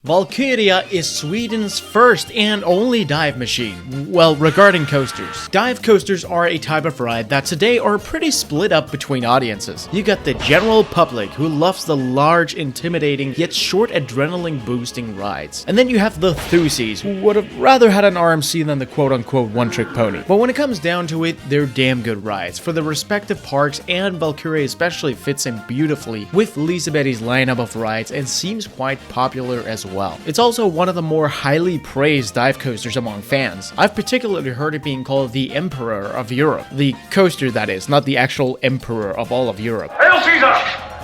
Valkyria is Sweden's first and only dive machine. Well, regarding coasters. Dive coasters are a type of ride that today are pretty split up between audiences. You got the general public who loves the large, intimidating, yet short adrenaline boosting rides. And then you have the thusies who would have rather had an RMC than the quote-unquote one-trick pony. But when it comes down to it, they're damn good rides for the respective parks, and Valkyria especially fits in beautifully with Liseberg's lineup of rides and seems quite popular as well. It's also one of the more highly praised dive coasters among fans. I've particularly heard it being called the Emperor of Europe. The coaster, that is, not the actual Emperor of all of Europe. Hail Caesar!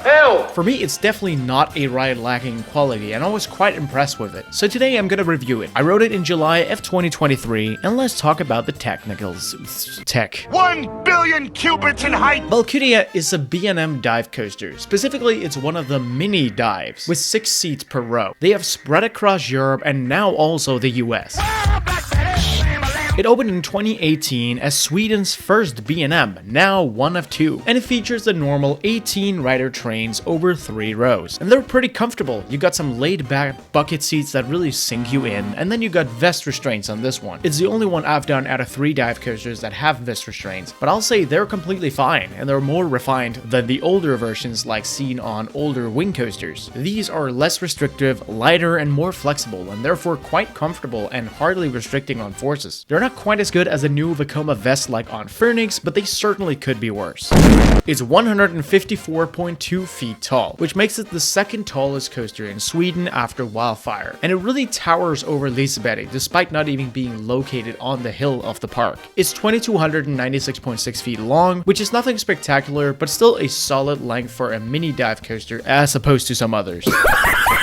Hail! For me, it's definitely not a ride lacking in quality, and I was quite impressed with it. So today I'm gonna review it. I wrote it in July of 2023, and let's talk about the technicals. Tech. 1 billion cubits in height! Valkyria is a B&M dive coaster. Specifically, it's one of the mini dives, with 6 seats per row. They have spread across Europe and now also the US. It opened in 2018 as Sweden's first B&M, now one of 2, and it features the normal 18-rider trains over 3 rows. And they're pretty comfortable. You got some laid-back bucket seats that really sink you in, and then you got vest restraints on this one. It's the only one I've done out of 3 dive coasters that have vest restraints, but I'll say they're completely fine, and they're more refined than the older versions like seen on older wing coasters. These are less restrictive, lighter, and more flexible, and therefore quite comfortable and hardly restricting on forces. They're not quite as good as a new Vekoma vest like on PhotoMIX, but they certainly could be worse. It's 154.2 feet tall, which makes it the second tallest coaster in Sweden after Wildfire, and it really towers over Liseberg despite not even being located on the hill of the park. It's 2,296.6 feet long, which is nothing spectacular, but still a solid length for a mini dive coaster as opposed to some others.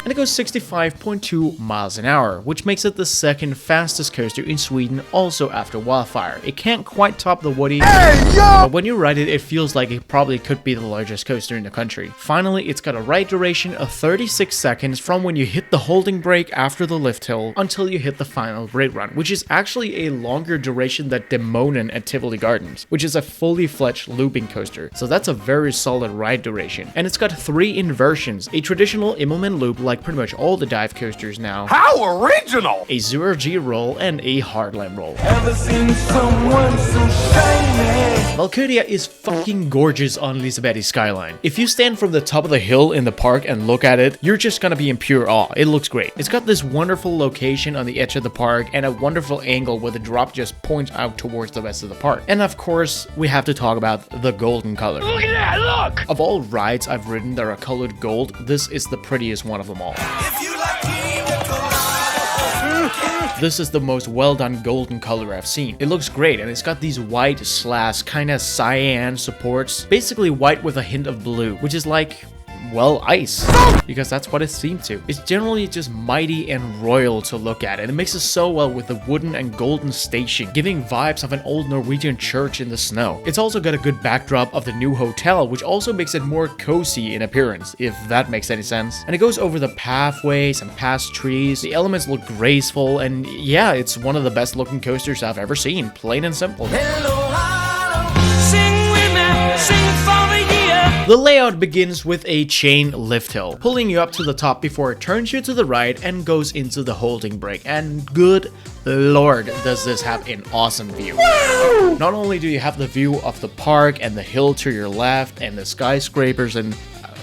And it goes 65.2 miles an hour, which makes it the second fastest coaster in Sweden also after Wildfire. It can't quite top the Woody, but when you ride it, it feels like it probably could be the largest coaster in the country. Finally, it's got a ride duration of 36 seconds from when you hit the holding brake after the lift hill until you hit the final brake run, which is actually a longer duration than Demonen at Tivoli Gardens, which is a fully fledged looping coaster. So that's a very solid ride duration. And it's got 3 inversions, a traditional Immelman loop like pretty much all the dive coasters now. How original! A 0G roll and a hardline roll. Ever seen someone so shiny? Valkyria is fucking gorgeous on Liseberg's skyline. If you stand from the top of the hill in the park and look at it, you're just gonna be in pure awe. It looks great. It's got this wonderful location on the edge of the park and a wonderful angle where the drop just points out towards the rest of the park. And of course, we have to talk about the golden color. Look at that, look! Of all rides I've ridden that are colored gold, this is the prettiest one of them all. This is the most well done golden color I've seen. It looks great, and it's got these white slash kind of cyan supports, basically white with a hint of blue, which is like, well, ice, because that's what it seemed to. It's generally just mighty and royal to look at, and it mixes so well with the wooden and golden station, giving vibes of an old Norwegian church in the snow. It's also got a good backdrop of the new hotel, which also makes it more cozy in appearance, if that makes any sense. And it goes over the pathways and past trees. The elements look graceful, and yeah, it's one of the best looking coasters I've ever seen, plain and simple. Sing with me, sing for the year. The layout begins with a chain lift hill, pulling you up to the top before it turns you to the right and goes into the holding brake. And good lord, does this have an awesome view. Not only do you have the view of the park and the hill to your left and the skyscrapers and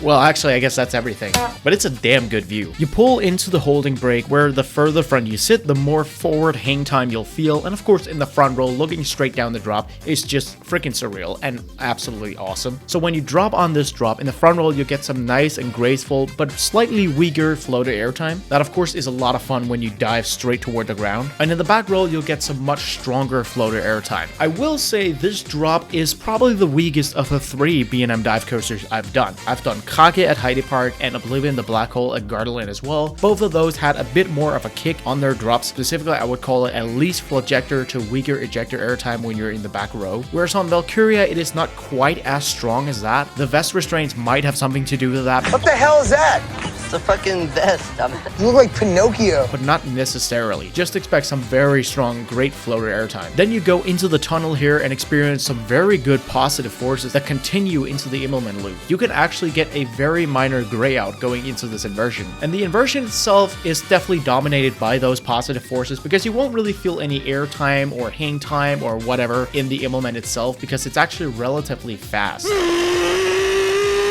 well, actually, I guess that's everything. But it's a damn good view. You pull into the holding brake where the further front you sit, the more forward hang time you'll feel. And of course, in the front row, looking straight down the drop is just freaking surreal and absolutely awesome. So when you drop on this drop, in the front row, you get some nice and graceful, but slightly weaker floater airtime. That, of course, is a lot of fun when you dive straight toward the ground. And in the back row, you'll get some much stronger floater airtime. I will say this drop is probably the weakest of the 3 B&M dive coasters I've done. I've done Kake at HeidePark and Oblivion the Black Hole at Gardaland as well. Both of those had a bit more of a kick on their drops. Specifically, I would call it at least flojector to weaker ejector airtime when you're in the back row. Whereas on Valkyria, it is not quite as strong as that. The vest restraints might have something to do with that. What the hell is that? a fucking vest. You look like Pinocchio. But not necessarily. Just expect some very strong, great floater airtime. Then you go into the tunnel here and experience some very good positive forces that continue into the Immelmann loop. You can actually get a very minor gray out going into this inversion. And the inversion itself is definitely dominated by those positive forces because you won't really feel any airtime or hang time or whatever in the Immelmann itself because it's actually relatively fast.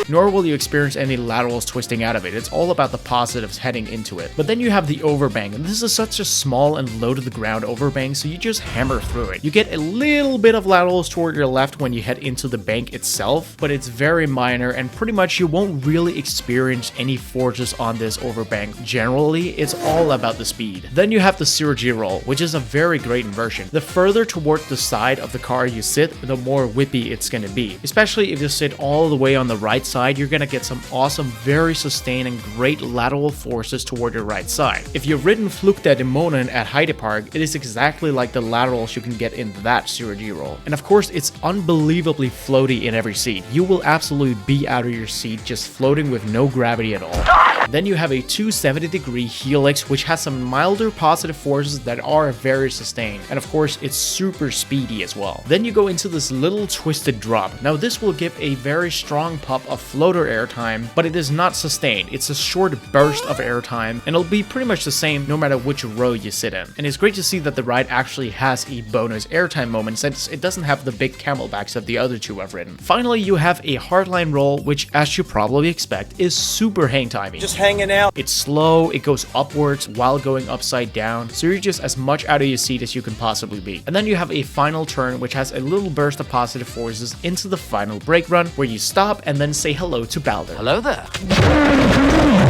Nor will you experience any laterals twisting out of it. It's all about the positives heading into it. But then you have the overbank, and this is such a small and low to the ground overbank, so you just hammer through it. You get a little bit of laterals toward your left when you head into the bank itself, but it's very minor, and pretty much you won't really experience any forces on this overbank. Generally, it's all about the speed. Then you have the zero-G roll, which is a very great inversion. The further toward the side of the car you sit, the more whippy it's gonna be. Especially if you sit all the way on the right side, you're gonna get some awesome, very sustained and great lateral forces toward your right side. If you've ridden Flug der Dämonen at HeidePark, it is exactly like the laterals you can get in that zero-G roll. And of course, it's unbelievably floaty in every seat. You will absolutely be out of your seat just floating with no gravity at all. Then you have a 270-degree helix, which has some milder positive forces that are very sustained. And of course, it's super speedy as well. Then you go into this little twisted drop. Now this will give a very strong pop of floater airtime, but it is not sustained. It's a short burst of airtime, and it'll be pretty much the same no matter which row you sit in. And it's great to see that the ride actually has a bonus airtime moment since it doesn't have the big camelbacks of the other two I've ridden. Finally, you have a hardline roll, which as you probably expect is super hang timey. Just hanging out. It's slow, it goes upwards while going upside down, so you're just as much out of your seat as you can possibly be. And then you have a final turn which has a little burst of positive forces into the final brake run where you stop and then say hello to Balder. Hello there.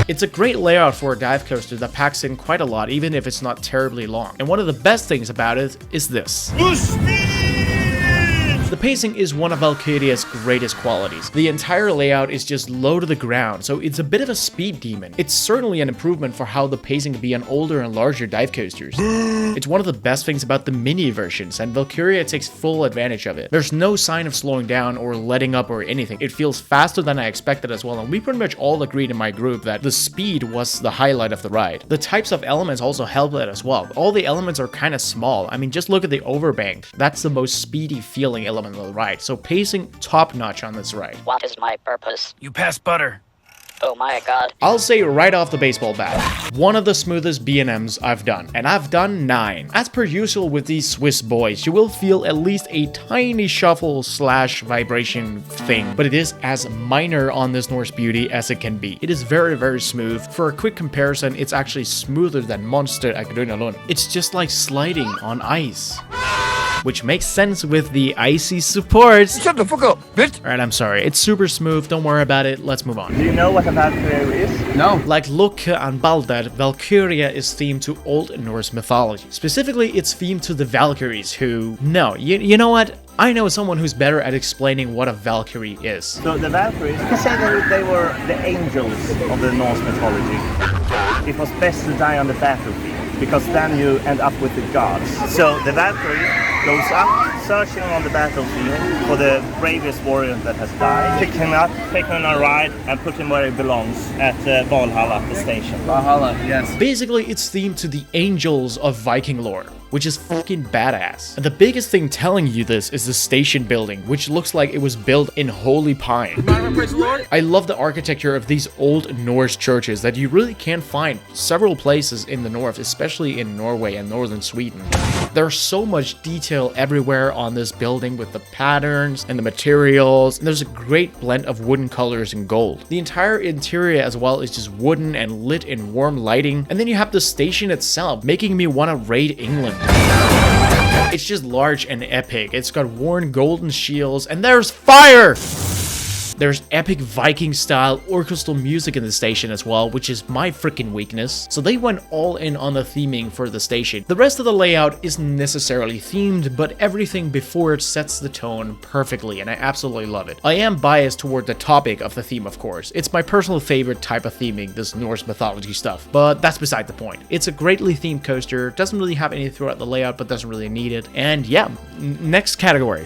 It's a great layout for a dive coaster that packs in quite a lot even if it's not terribly long. And one of the best things about it is this. The pacing is one of Valkyria's greatest qualities. The entire layout is just low to the ground, so it's a bit of a speed demon. It's certainly an improvement for how the pacing can be on older and larger dive coasters. It's one of the best things about the mini versions, and Valkyria takes full advantage of it. There's no sign of slowing down or letting up or anything. It feels faster than I expected as well, and we pretty much all agreed in my group that the speed was the highlight of the ride. The types of elements also help that as well. All the elements are kind of small. I mean, just look at the overbank. That's the most speedy feeling element of the ride. So pacing top notch on this ride. What is my purpose? You pass butter. Oh my god. I'll say right off the baseball bat, one of the smoothest B&Ms I've done, and I've done 9. As per usual with these Swiss boys, you will feel at least a tiny shuffle / vibration thing, but it is as minor on this Norse beauty as it can be. It is very, very smooth. For a quick comparison, it's actually smoother than Monster at Grönalund. It's just like sliding on ice. Which makes sense with the icy supports. Shut the fuck up, bitch! Alright, I'm sorry. It's super smooth. Don't worry about it. Let's move on. Do you know what a Valkyria is? No. Like Loke and Balder, Valkyria is themed to Old Norse mythology. Specifically, it's themed to the Valkyries who... No, you know what? I know someone who's better at explaining what a Valkyrie is. So the Valkyries, you can say that they were the angels of the Norse mythology. It was best to die on the battlefield, because then you end up with the gods. So the Valkyrie goes up, searching on the battlefield for the bravest warrior that has died. Pick him up, take him on a ride, and put him where he belongs, at Valhalla, the station. Valhalla, yes. Basically, it's themed to the angels of Viking lore, which is fucking badass. And the biggest thing telling you this is the station building, which looks like it was built in holy pine. I love the architecture of these old Norse churches that you really can't find several places in the north, especially in Norway and northern Sweden. There's so much detail everywhere on this building with the patterns and the materials, and there's a great blend of wooden colors and gold. The entire interior as well is just wooden and lit in warm lighting, and then you have the station itself, making me want to raid England. It's just large and epic. It's got worn golden shields, and there's fire! There's epic Viking style orchestral music in the station as well, which is my freaking weakness. So they went all in on the theming for the station. The rest of the layout isn't necessarily themed, but everything before it sets the tone perfectly, and I absolutely love it. I am biased toward the topic of the theme, of course. It's my personal favorite type of theming, this Norse mythology stuff, but that's beside the point. It's a greatly themed coaster, doesn't really have any throughout the layout, but doesn't really need it. And yeah, next category.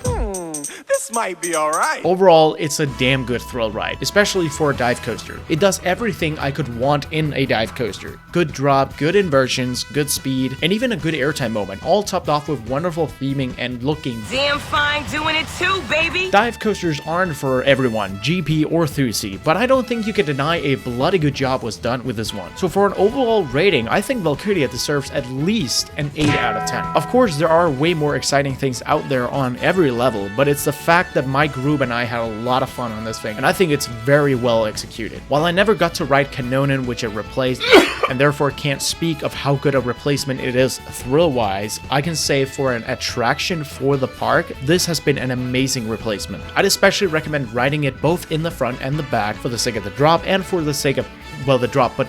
This This might be alright. Overall, it's a damn good thrill ride, especially for a dive coaster. It does everything I could want in a dive coaster. Good drop, good inversions, good speed, and even a good airtime moment, all topped off with wonderful theming and looking damn fine doing it too, baby. Dive coasters aren't for everyone, GP or Thusi, but I don't think you can deny a bloody good job was done with this one. So for an overall rating, I think Valkyria deserves at least an 8 out of 10. Of course, there are way more exciting things out there on every level, but it's the fact that my group and I had a lot of fun on this thing, and I think it's very well executed. While I never got to ride Canonen, which it replaced, and therefore can't speak of how good a replacement it is thrill-wise, I can say for an attraction for the park, this has been an amazing replacement. I'd especially recommend riding it both in the front and the back for the sake of the drop and for the sake of, well, the drop, but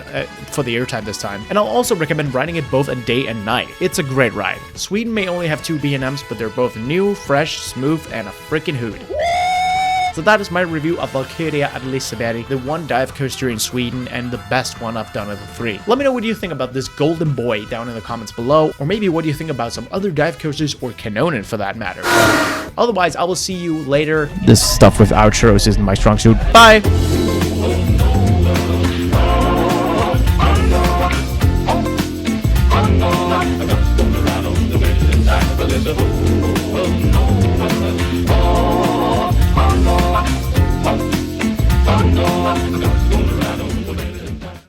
for the airtime this time. And I'll also recommend riding it both a day and night. It's a great ride. Sweden may only have 2 B&Ms, but they're both new, fresh, smooth, and a freaking hoot. So that is my review of Valkyria at Liseberg, the one dive coaster in Sweden and the best one I've done of the 3. Let me know what you think about this golden boy down in the comments below, or maybe what do you think about some other dive coasters or Canonen for that matter. Otherwise, I will see you later. This stuff with outros isn't my strong suit. Bye! Oh, no.